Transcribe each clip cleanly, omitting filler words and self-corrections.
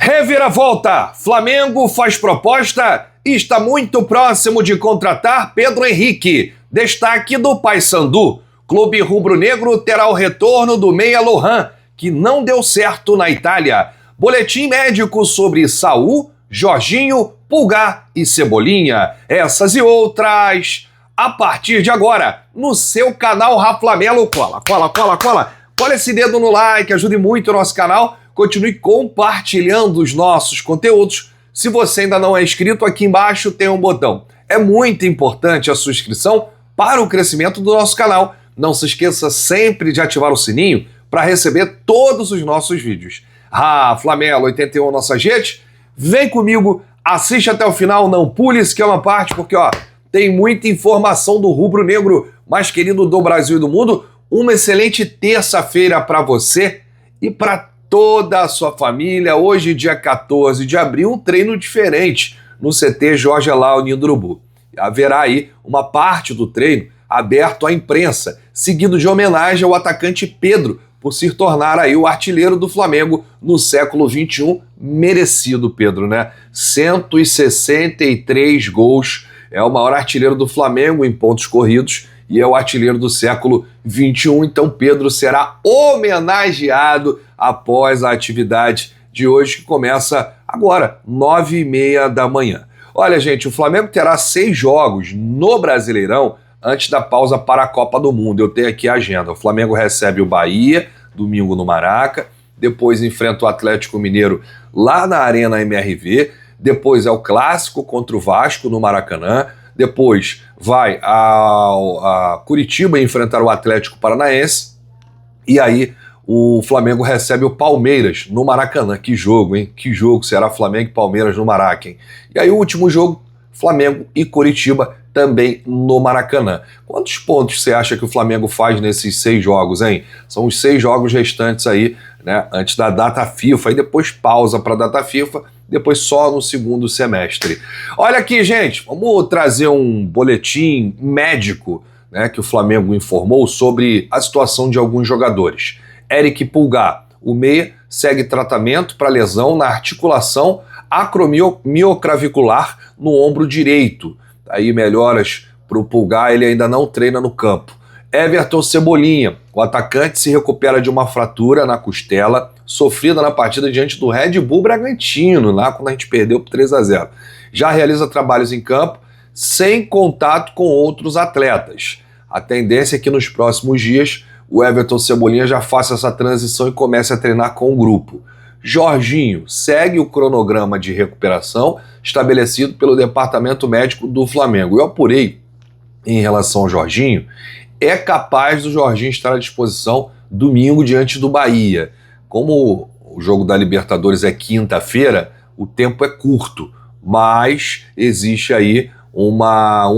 Reviravolta! Flamengo faz proposta e está muito próximo de contratar Pedro Henrique. Destaque do Paysandu. Clube rubro-negro terá o retorno do meia Lohan, que não deu certo na Itália. Boletim médico sobre Saul, Jorginho, Pulgar e Cebolinha. Essas e outras a partir de agora no seu canal Raflamelo. Cola esse dedo no like, ajude muito o nosso canal. Continue compartilhando os nossos conteúdos. Se você ainda não é inscrito, aqui embaixo tem um botão. É muito importante a sua inscrição para o crescimento do nosso canal. Não se esqueça sempre de ativar o sininho para receber todos os nossos vídeos. Raflamelo 81 nossas redes. Vem comigo, assiste até o final, não pule que é uma parte, porque tem muita informação do rubro-negro mais querido do Brasil e do mundo. Uma excelente terça-feira para você e para toda a sua família. Hoje, dia 14 de abril, um treino diferente no CT Jorge Elao Ninho do Urubu. Haverá aí uma parte do treino aberto à imprensa, seguido de homenagem ao atacante Pedro, por se tornar aí o artilheiro do Flamengo no século XXI. Merecido, Pedro, né? 163 gols, é o maior artilheiro do Flamengo em pontos corridos e é o artilheiro do século XXI. Então Pedro será homenageado após a atividade de hoje, que começa agora, 9h30 da manhã. Olha, gente, o Flamengo terá 6 jogos no Brasileirão antes da pausa para a Copa do Mundo. Eu tenho aqui a agenda. O Flamengo recebe o Bahia, domingo no Maraca, depois enfrenta o Atlético Mineiro lá na Arena MRV, depois é o Clássico contra o Vasco no Maracanã, depois vai a Curitiba enfrentar o Atlético Paranaense, e aí o Flamengo recebe o Palmeiras no Maracanã. Que jogo, hein? Que jogo será Flamengo e Palmeiras no Maraca, hein? E aí o último jogo, Flamengo e Curitiba, também no Maracanã. Quantos pontos você acha que o Flamengo faz nesses 6 jogos, hein? São os 6 jogos restantes aí, né? Antes da data FIFA, e depois pausa para a data FIFA, depois só no segundo semestre. Olha aqui, gente, vamos trazer um boletim médico, né, que o Flamengo informou sobre a situação de alguns jogadores. Eric Pulgar, o meia, segue tratamento para lesão na articulação acromioclavicular no ombro direito. Aí melhoras para o Pulgar, ele ainda não treina no campo. Everton Cebolinha, o atacante, se recupera de uma fratura na costela sofrida na partida diante do Red Bull Bragantino, lá quando a gente perdeu por 3-0. Já realiza trabalhos em campo sem contato com outros atletas. A tendência é que nos próximos dias o Everton Cebolinha já faça essa transição e comece a treinar com o grupo. Jorginho segue o cronograma de recuperação estabelecido pelo Departamento Médico do Flamengo. Eu apurei em relação ao Jorginho, é capaz do Jorginho estar à disposição domingo diante do Bahia. Como o jogo da Libertadores é quinta-feira, o tempo é curto, mas existe aí um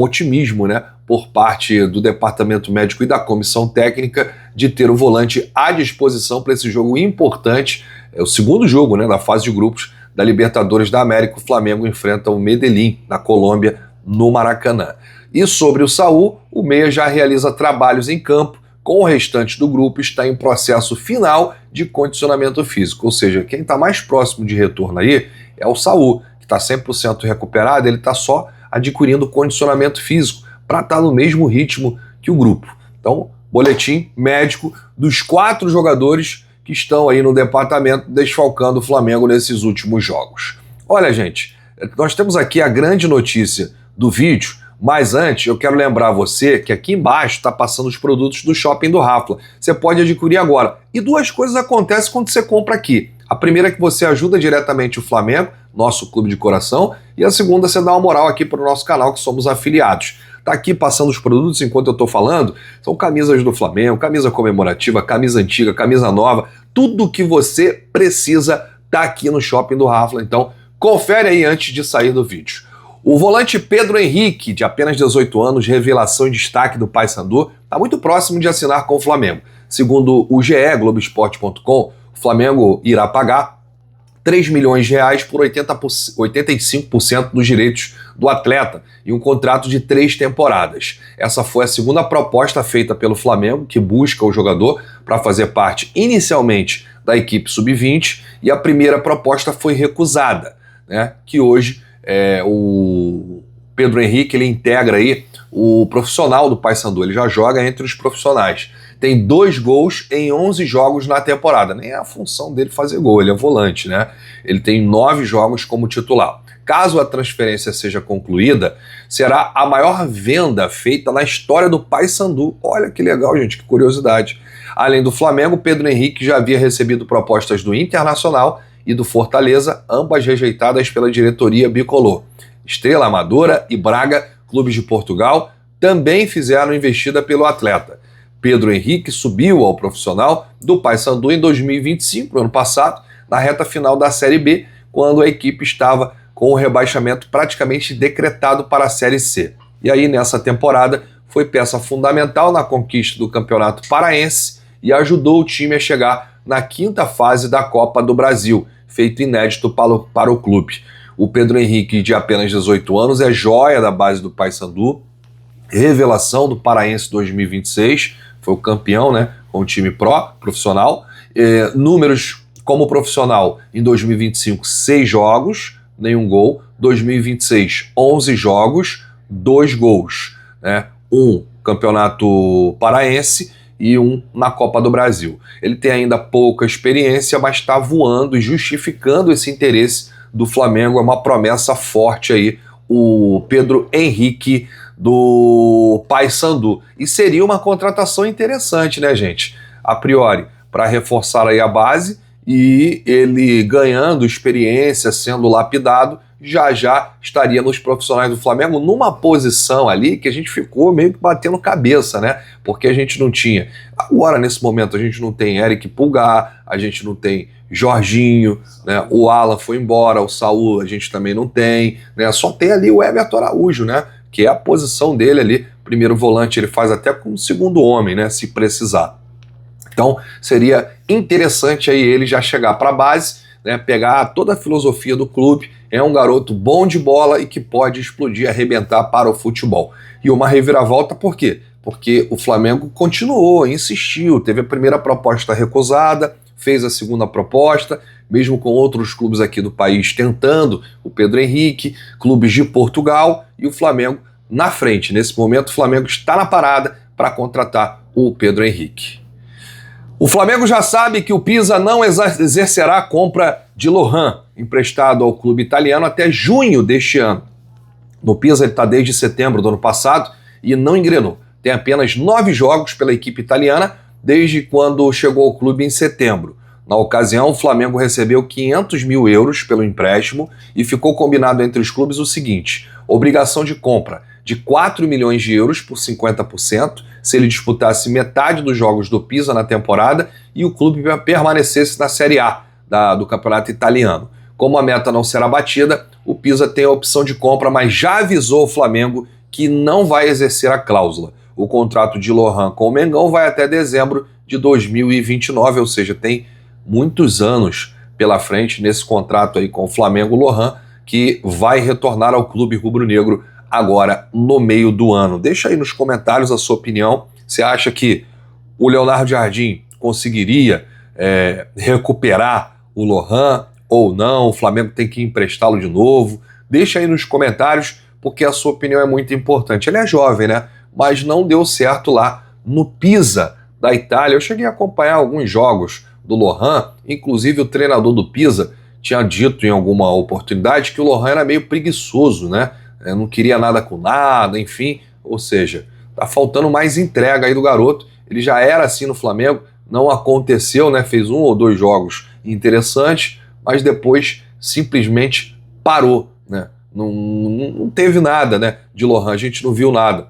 otimismo, né, por parte do Departamento Médico e da Comissão Técnica de ter o volante à disposição para esse jogo importante. É o segundo jogo, né, da fase de grupos da Libertadores da América. O Flamengo enfrenta o Medellín, na Colômbia, no Maracanã. E sobre o Saul, o meia já realiza trabalhos em campo, com o restante do grupo está em processo final de condicionamento físico. Ou seja, quem está mais próximo de retorno aí é o Saul, que está 100% recuperado, ele está só adquirindo condicionamento físico para estar no mesmo ritmo que o grupo. Então, boletim médico dos 4 jogadores que estão aí no departamento desfalcando o Flamengo nesses últimos jogos. Olha, gente, nós temos aqui a grande notícia do vídeo, mas antes eu quero lembrar você que aqui embaixo está passando os produtos do Shopping do Rafla. Você pode adquirir agora. E 2 coisas acontecem quando você compra aqui. A primeira é que você ajuda diretamente o Flamengo, nosso clube de coração, e a segunda, você dá uma moral aqui para o nosso canal, que somos afiliados. Tá aqui passando os produtos enquanto eu estou falando, são camisas do Flamengo, camisa comemorativa, camisa antiga, camisa nova, tudo que você precisa tá aqui no Shopping do Rafla. Então, confere aí antes de sair do vídeo. O volante Pedro Henrique, de apenas 18 anos, revelação e destaque do Paysandu, está muito próximo de assinar com o Flamengo. Segundo o GE, Globoesporte.com, o Flamengo irá pagar 3 milhões de reais por 85% dos direitos do atleta e um contrato de 3 temporadas. Essa foi a segunda proposta feita pelo Flamengo, que busca o jogador para fazer parte inicialmente da equipe sub-20 e a primeira proposta foi recusada, né? Que hoje o Pedro Henrique ele integra aí o profissional do Paysandu, ele já joga entre os profissionais. Tem 2 gols em 11 jogos na temporada. Nem é a função dele fazer gol, ele é volante, né? Ele tem 9 jogos como titular. Caso a transferência seja concluída, será a maior venda feita na história do Paysandu. Olha que legal, gente, que curiosidade. Além do Flamengo, Pedro Henrique já havia recebido propostas do Internacional e do Fortaleza, ambas rejeitadas pela diretoria bicolor. Estrela Amadora e Braga, clubes de Portugal, também fizeram investida pelo atleta. Pedro Henrique subiu ao profissional do Paysandu em 2025, ano passado, na reta final da Série B, quando a equipe estava com o rebaixamento praticamente decretado para a Série C. E aí, nessa temporada, foi peça fundamental na conquista do Campeonato Paraense e ajudou o time a chegar na 5ª fase da Copa do Brasil, feito inédito para o clube. O Pedro Henrique, de apenas 18 anos, é joia da base do Paysandu, revelação do Paraense 2026, foi o campeão, né, com o time profissional. Números como profissional em 2025, 6 jogos, nenhum gol. 2026, 11 jogos, 2 gols, né? Um campeonato paraense e um na Copa do Brasil. Ele tem ainda pouca experiência, mas está voando e justificando esse interesse do Flamengo. É uma promessa forte aí, o Pedro Henrique do Paysandu. E seria uma contratação interessante, né, gente? A priori, para reforçar aí a base, e ele ganhando experiência, sendo lapidado, já estaria nos profissionais do Flamengo numa posição ali que a gente ficou meio que batendo cabeça, né? Porque a gente não tinha. Agora, nesse momento, a gente não tem Eric Pulgar, a gente não tem Jorginho, né? O Alan foi embora, o Saul a gente também não tem, né? Só tem ali o Everton Araújo, né? Que é a posição dele ali, primeiro volante, ele faz até como segundo homem, né? Se precisar. Então, seria interessante aí ele já chegar para a base, né, pegar toda a filosofia do clube. É um garoto bom de bola e que pode explodir, arrebentar para o futebol. E uma reviravolta por quê? Porque o Flamengo continuou, insistiu, teve a primeira proposta recusada, fez a segunda proposta, mesmo com outros clubes aqui do país tentando o Pedro Henrique, clubes de Portugal, e o Flamengo na frente. Nesse momento, o Flamengo está na parada para contratar o Pedro Henrique. O Flamengo já sabe que o Pisa não exercerá a compra de Lohan, emprestado ao clube italiano, até junho deste ano. No Pisa ele está desde setembro do ano passado e não engrenou. Tem apenas 9 jogos pela equipe italiana desde quando chegou ao clube em setembro. Na ocasião, o Flamengo recebeu 500 mil euros pelo empréstimo e ficou combinado entre os clubes o seguinte: obrigação de compra de 4 milhões de euros por 50%, se ele disputasse metade dos jogos do Pisa na temporada e o clube permanecesse na Série A do campeonato italiano. Como a meta não será batida, o Pisa tem a opção de compra, mas já avisou o Flamengo que não vai exercer a cláusula. O contrato de Lohan com o Mengão vai até dezembro de 2029, ou seja, tem muitos anos pela frente nesse contrato aí com o Flamengo. Lohan, que vai retornar ao clube rubro-negro agora no meio do ano. Deixa aí nos comentários a sua opinião. Você acha que o Leonardo Jardim conseguiria recuperar o Lohan ou não? O Flamengo tem que emprestá-lo de novo? Deixa aí nos comentários, porque a sua opinião é muito importante. Ele é jovem, né? Mas não deu certo lá no Pisa da Itália. Eu cheguei a acompanhar alguns jogos do Lohan, inclusive o treinador do Pisa tinha dito em alguma oportunidade que o Lohan era meio preguiçoso, né? Não queria nada com nada, enfim. Ou seja, tá faltando mais entrega aí do garoto. Ele já era assim no Flamengo, não aconteceu, né? Fez 1 ou 2 jogos interessantes, mas depois simplesmente parou, né? Não teve nada, né, de Lohan, a gente não viu nada.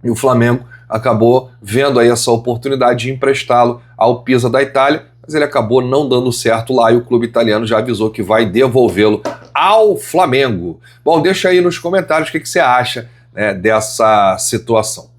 E o Flamengo acabou vendo aí essa oportunidade de emprestá-lo ao Pisa da Itália, mas ele acabou não dando certo lá e o clube italiano já avisou que vai devolvê-lo ao Flamengo. Bom, deixa aí nos comentários o que você acha, né, dessa situação.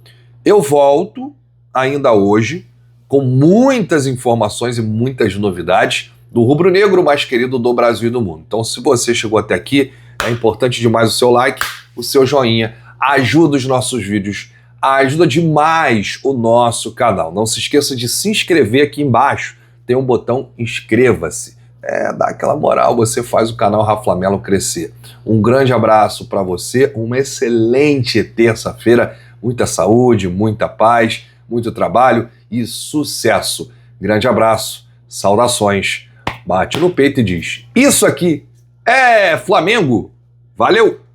Eu volto ainda hoje com muitas informações e muitas novidades do rubro-negro mais querido do Brasil e do mundo. Então, se você chegou até aqui, é importante demais o seu like, o seu joinha, ajuda os nossos vídeos, ajuda demais o nosso canal. Não se esqueça de se inscrever aqui embaixo. tem um botão inscreva-se. Dá aquela moral, você faz o canal Raflamelo crescer. Um grande abraço para você, uma excelente terça-feira, muita saúde, muita paz, muito trabalho e sucesso. Grande abraço, saudações, bate no peito e diz: isso aqui é Flamengo! Valeu!